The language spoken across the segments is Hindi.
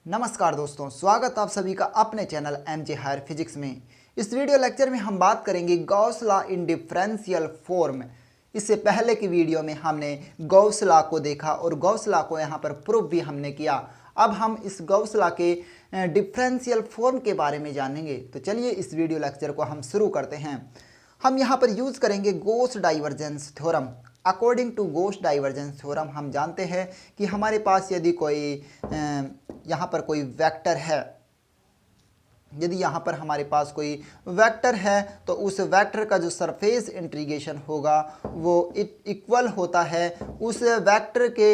नमस्कार दोस्तों, स्वागत आप सभी का अपने चैनल एमजे हायर फिजिक्स में। इस वीडियो लेक्चर में हम बात करेंगे Gauss law in differential form. इससे पहले की वीडियो में हमने गॉस लॉ को देखा और गॉस लॉ को यहाँ पर प्रूफ भी हमने किया। अब हम इस गॉस लॉ के डिफरेंशियल फॉर्म के बारे में जानेंगे। तो चलिए इस वीडियो लेक्चर को हम शुरू करते हैं। हम यहाँ पर यूज़ करेंगे Gauss divergence theorem. According to Gauss divergence theorem हम जानते हैं कि हमारे पास यदि कोई यहाँ पर कोई वेक्टर है, यदि यहाँ पर हमारे पास कोई वेक्टर है तो उस वेक्टर का जो सरफेस इंटीग्रेशन होगा वो इक्वल होता है उस वेक्टर के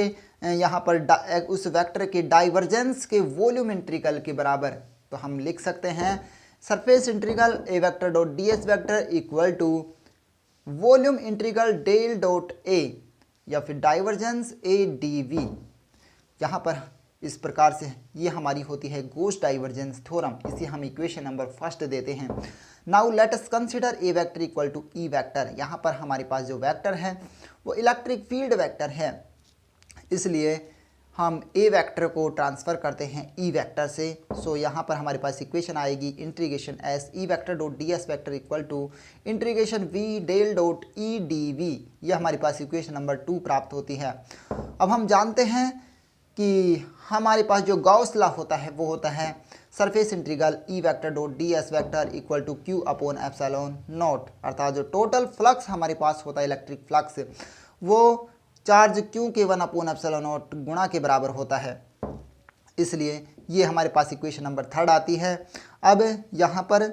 यहाँ पर उस वेक्टर के डाइवर्जेंस के वॉल्यूम इंटीग्रल के बराबर। तो हम लिख सकते हैं surface integral A vector dot D S vector equal to volume integral del dot A या फिर डाइवर्जेंस ए डी वी। यहाँ पर इस प्रकार से ये हमारी होती है गॉस डाइवर्जेंस थ्योरम। इसे हम इक्वेशन नंबर फर्स्ट देते हैं। Now let us consider A vector equal to E vector. यहाँ पर हमारे पास जो वेक्टर है वो इलेक्ट्रिक फील्ड वेक्टर है, इसलिए हम ए वेक्टर को ट्रांसफ़र करते हैं ई वेक्टर से। सो यहाँ पर हमारे पास इक्वेशन आएगी integration S E vector dot D S vector equal to integration V del dot E D V. यह हमारे पास इक्वेशन नंबर 2 प्राप्त होती है। अब हम जानते हैं कि हमारे पास जो गॉस लॉ होता है वो होता है surface integral E vector dot D S vector equal to Q upon epsilon naught. अर्थात जो टोटल फ्लक्स हमारे पास होता है इलेक्ट्रिक फ्लक्स वो चार्ज क्यू के 1 अपॉन एप्सिलॉन नॉट गुणा के बराबर होता है। इसलिए ये हमारे पास इक्वेशन नंबर 3 आती है। अब यहाँ पर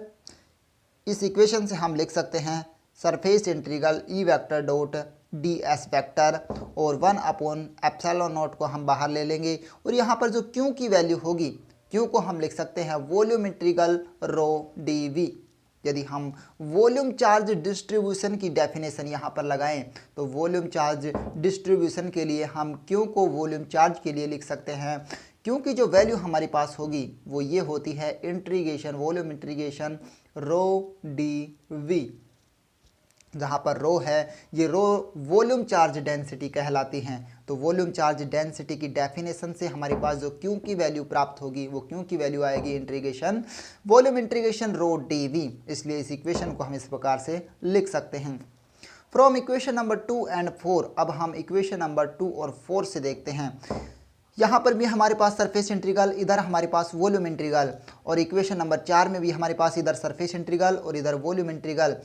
इस इक्वेशन से हम लिख सकते हैं surface integral E vector dot D S vector और 1 अपॉन एप्सिलॉन नॉट को हम बाहर ले लेंगे और यहाँ पर जो क्यू की वैल्यू होगी, क्यू को हम लिख सकते हैं volume integral rho D V. यदि हम वॉल्यूम चार्ज डिस्ट्रीब्यूशन की डेफिनेशन यहाँ पर लगाएं तो वॉल्यूम चार्ज डिस्ट्रीब्यूशन के लिए हम क्यू को वॉल्यूम चार्ज के लिए लिख सकते हैं। क्योंकि जो वैल्यू हमारे पास होगी वो ये होती है integration volume integration rho D V. जहाँ पर रो है ये रो वॉल्यूम चार्ज डेंसिटी कहलाती हैं। तो वॉल्यूम चार्ज डेंसिटी की डेफिनेशन से हमारे पास जो क्यू की वैल्यू प्राप्त होगी वो क्यू की वैल्यू आएगी integration volume integration rho D V. इसलिए इस इक्वेशन को हम इस प्रकार से लिख सकते हैं। फ्रॉम इक्वेशन नंबर 2 एंड 4 अब हम इक्वेशन नंबर 2 और 4 से देखते हैं। यहाँ पर भी हमारे पास सरफेस इंटीग्रल, इधर हमारे पास वॉल्यूम इंटीग्रल, और इक्वेशन नंबर 4 में भी हमारे पास इधर सरफेस इंटीग्रल और इधर वॉल्यूम इंटीग्रल।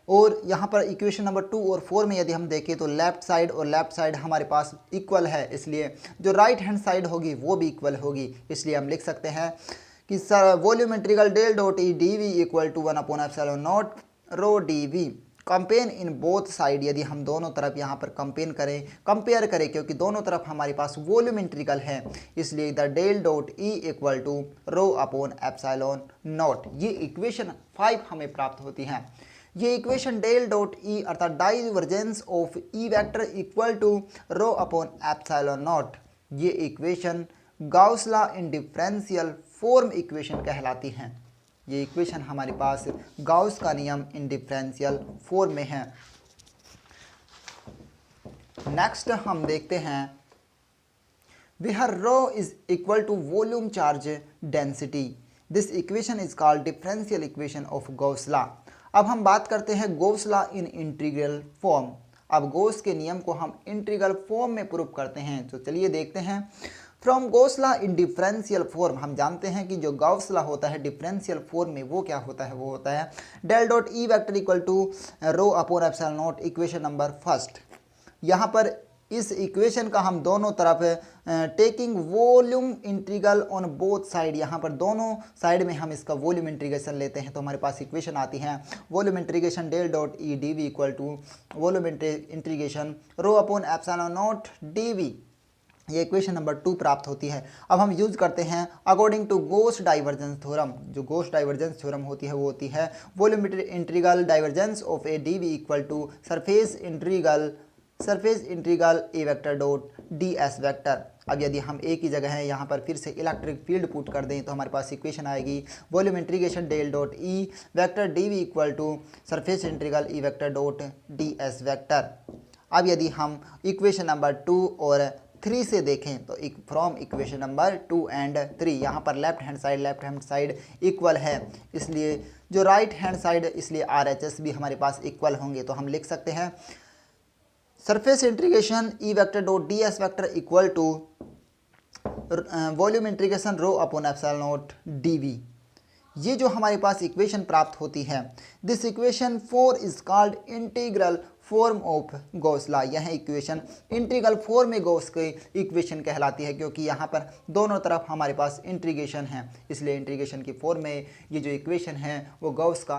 और यहाँ पर इक्वेशन नंबर 2 और 4 में यदि हम देखें तो लेफ्ट साइड और लेफ्ट साइड हमारे पास इक्वल है, इसलिए जो राइट हैंड साइड होगी वो भी इक्वल होगी। इसलिए हम लिख सकते हैं कि volume integral del dot E D V equal to 1 upon epsilon naught rho D V. Compare in both side, यदि हम दोनों तरफ यहाँ पर कंपेयर करें क्योंकि दोनों तरफ हमारे पास वॉल्यूम इंटीग्रल है, इसलिए इधर del dot E equal to rho upon epsilon not. ये इक्वेशन 5 हमें प्राप्त होती है। ये इक्वेशन डेल डॉट ई अर्थात divergence of E vector equal to rho upon epsilon not, ये equation Gauss law in differential form equation कहलाती हैं। ये इक्वेशन हमारे पास गॉस का नियम इन डिफरेंशियल फॉर्म में है। नेक्स्ट हम देखते हैं where rho is equal to volume charge density. This equation is called differential equation of Gauss law. अब हम बात करते हैं Gauss law in integral form. अब गॉस के नियम को हम इंटीग्रल फॉर्म में प्रूव करते हैं। तो चलिए देखते हैं। From Gauss law in differential form हम जानते हैं कि जो गॉस लॉ होता है डिफरेंशियल फॉर्म में वो क्या होता है, वो होता है del dot E vector equal to rho upon epsilon naught. Equation number first, यहाँ पर इस इक्वेशन का हम दोनों तरफ taking volume integral on both side, यहाँ पर दोनों साइड में हम इसका वॉल्यूम इंटीग्रेशन लेते हैं तो हमारे पास इक्वेशन आती है volume integration del dot E D V equal to volume integration rho upon epsilon naught D V. ये इक्वेशन नंबर 2 प्राप्त होती है। अब हम यूज़ करते हैं according to Gauss divergence theorem. जो गॉस डाइवर्जेंस थ्योरम होती है वो होती है volume integral divergence of A D V equal to surface integral A vector dot D S vector. अब यदि हम ए की जगह है यहाँ पर फिर से इलेक्ट्रिक फील्ड पुट कर दें तो हमारे पास इक्वेशन आएगी volume integration del dot E vector D V equal to surface integral E vector dot D S vector. अब यदि हम इक्वेशन नंबर 2 और 3 से देखें तो एक फ्रॉम इक्वेशन नंबर 2 एंड 3, यहाँ पर लेफ्ट हैंड साइड इक्वल है, इसलिए जो राइट हैंड साइड, इसलिए RHS भी हमारे पास इक्वल होंगे। तो हम लिख सकते हैं surface integration E vector dot ds vector equal to volume integration rho upon epsilon naught dv। ये जो हमारे पास इक्वेशन प्राप्त होती है, this equation 4 is called integral form of Gauss law. यह इक्वेशन इंटीग्रल फॉर्म में गॉस की इक्वेशन कहलाती है, क्योंकि यहाँ पर दोनों तरफ हमारे पास इंटीग्रेशन है, इसलिए इंटीग्रेशन की फॉर्म में ये जो इक्वेशन है वो गॉस का